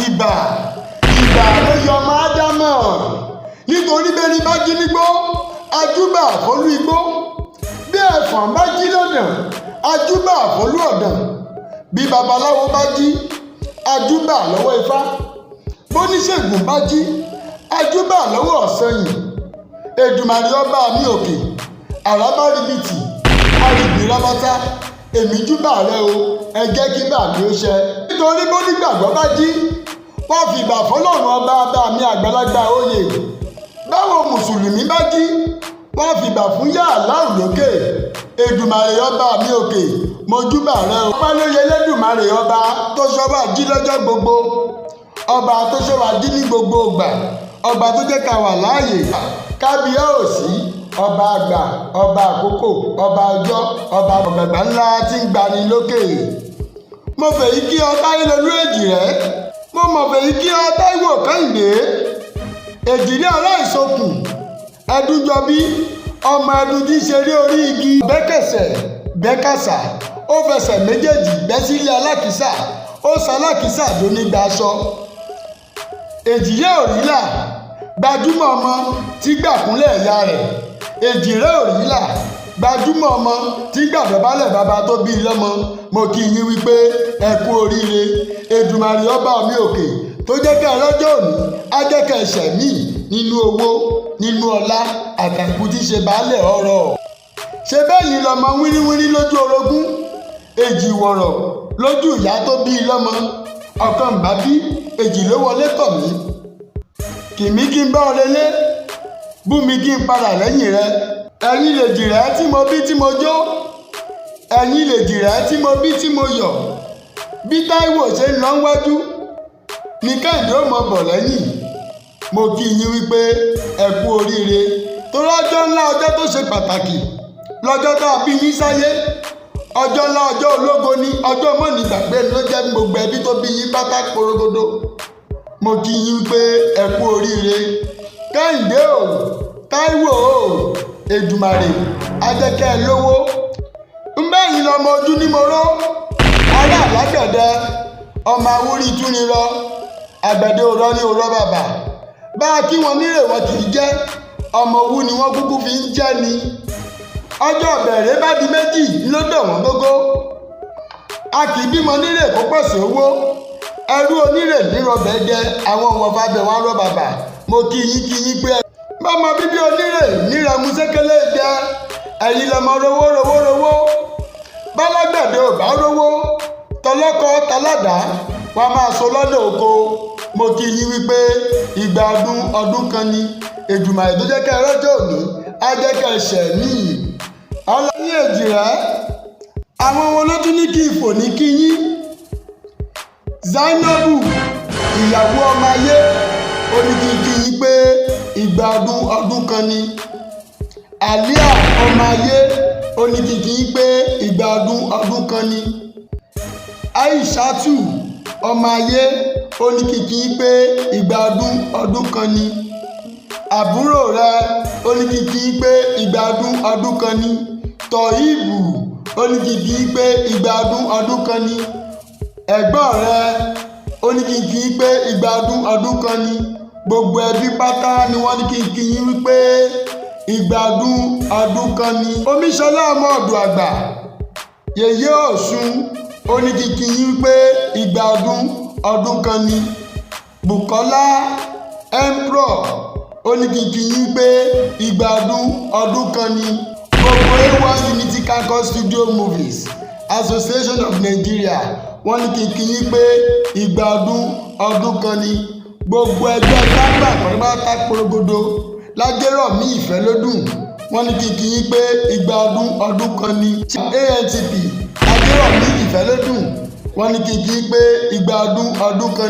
ìbà ló yọ ọmọ ádámọ̀ nítorí bẹ́ẹ̀ ni bá jí nígbó ajúbà àfọlú igbó bí ẹ̀fọ̀n bá jí lọ́dàn ajúbà àfọlú ọ̀dàn bí babaláwo bá jí ajúbà lọ́wọ́ ifá bóníṣègùn bá jí ajúbà lọ́wọ́ ọ̀sẹ̀yìn Èdùmàrè ọba mi òkè àràbáribìtì àrìbìrábátá èmi júbà rẹ o ẹ jẹ́ kí bàbí ó ṣẹ. nítorí bónígbàgbọ́ bá jí wọ́n fi ìbà fọlọ́run ọba mi àgbàlagbà oyè báwo mùsùlùmí bá jí wọ́n fi ìbà fún yá aláwù lókè Èdùmàrè ọba mi òkè mo júbà rẹ o. ọba ló yẹ lẹ́dùmàrè ọba tó ṣọ́wà jí lọ́jọ́ gbogbo ọba tó ṣọ́wà jí ní gbogbo ìgbà ọba tó jẹ́ ká wà láàyè kábíyèsí ọba àgbà ọba àkókò ọba ọjọ́ ọba ọ̀gbàgbà ńlá tí ń gbani lókè. mo fèyí kí ọ Táyélolú Èjìrẹ́ mo mọ̀ fèyí kí ọ Táíwò Kẹ́hìndé Èjìrẹ́ aláìsokùn Ẹdúnjọbí ọmọ ẹdun tí ń ṣeré orí igi bẹ́kẹ̀sà ó fẹsẹ̀ méjèèjì bẹ́ sílé alákìísà ó ṣalákìísà tó nígbà aṣọ. Èjìrẹ́ òrìlà gbajúmọ̀ ọmọ tí gbàkúnlẹ̀ ìyá rẹ̀ Èjìrẹ́ òrìlà gbajúmọ̀ ọmọ tí gbàdọ̀bálẹ̀ bàbá tó bí lọ́mọ mo kí yín wípé ẹ kú oríire Èdùmàrè ọba mi òkè tó jẹ́ kẹ́ lọ́jọ́ òní á jẹ́ kẹ́ ṣẹ̀mí nínú owó nínú ọlá àtàkù tí ṣe baálẹ̀ ọrọ̀. ṣe bẹ́yìn lọ́mọ wíríwírí lójú orogún èjì wọ̀rọ̀ lójú ìyá tó bí lọ́mọ ọ̀kan bá bí èjì ló wọlé tọ̀ mí kìmí kí n bá ọ lélẹ̀ bú mi kí n padà lẹ́yìn rẹ. ẹ̀yin lèjìrẹ́ tí mo bí tí mo jó ẹ̀yin lèjìrẹ́ tí mo bí tí mo yọ̀ bí Táíwò ṣe ń lọ wájú ní Kẹ́hìndé ó mọ bọ̀ lẹ́yìn. mo kí yín wípé ẹ kú oríire tó lọ́jọ́ ńlá ọjọ́ tó ṣe pàtàkì lọ́jọ́ tá a bí yín sáyé ọjọ́ ńlá ọjọ́ ológo ni ọjọ́ mọ́nìgbàgbé ló jẹ́ gbogbo ẹbí tó bí yín pátá porogodo. mo kí yín wípé ẹ kú oríire Kẹ́hìndé o Táíwò o Èdùmàrè ajẹ́kẹ́ lówó ń bẹ́yìn lọ́mọ ojú ní moró ará àlágbẹ̀dẹ ọmọ awúrí túnni rọ àgbẹ̀dẹ òrọ́ ní òrọ́ bàbà bá a kí wọn nírè wọn kì í jẹ́ ọmọ owú ni wọ́n kúkú fi ń jẹ́ ni. ọjọ́ bẹ̀rẹ̀ bá di méjì lọ́dọ̀ wọn gógó a kì í bímọ nírè kó pèsè owó ẹrú onírè nírọ̀bẹ̀ jẹ àwọn ọmọ bàbẹ̀ wọn rọ bàbà. mo kí yín pé bọ́mọ bíbí onírè nírẹ̀mú sékélé jẹ ẹ̀yin lọ́mọ rówó bálágbẹ̀dẹ ò bá rówó tọlọ́kọ tọládà wọn máa so lọ́dọ̀ oko. mo kí yín wípé ìgbà ọdún kan ni Èdùmàrè tó jẹ́ kẹ́ ẹ rọ́jọ́ òní á jẹ́ kẹ́ ẹ ṣẹ̀ níyì. ọlọ́yin Èjìrẹ́ àwọn wo ló tún ní kí ìfò ní kí yín. Zainabu ìyàwó ọmọ ayé ó ní kí yín pé ìgbà ọdún kan ni. Àlíà ọmọ ayé ó ní kí yín pé ìgbà ọdún kan ni. Aishatu ọmọ ayé ó ní kí yín pé ìgbà ọdún kan ni. àbúrò rẹ ó ní kí yín pé ìgbà ọdún kan ni. Tọ̀híbù ó ní kí yín pé ìgbà ọdún kan ni. ẹ̀gbọ́n rẹ ó ní kí yín pé ìgbà ọdún kan ni. gbogbo ẹbí pátá ni wọ́n ní kí yín wípé ìgbà ọdún kan ni. Omíṣọlá ọmọ ọ̀dọ̀ àgbà Yèyé Ọ̀ṣun ó ní kí yín wípé ìgbà ọdún kan ni. Bùkọ́lá Emperor ó ní kí yín wípé ìgbà ọdún kan ni. gbogbo A1 Unity Campus Studio Movies Association of Nigeria wọ́n ní kí yín pé ìgbà ọdún kan ni. gbogbo ẹgbẹ́ tábà pàápàá porogodo lájẹ́rọ̀mí Ìfẹ́lódùn wọ́n ní kí yín pé ìgbà ọdún kan ni. ANTP lájẹ́rọ̀mí Ìfẹ́lódùn wọ́n ní kí yín pé ìgbà ọdún kan ni.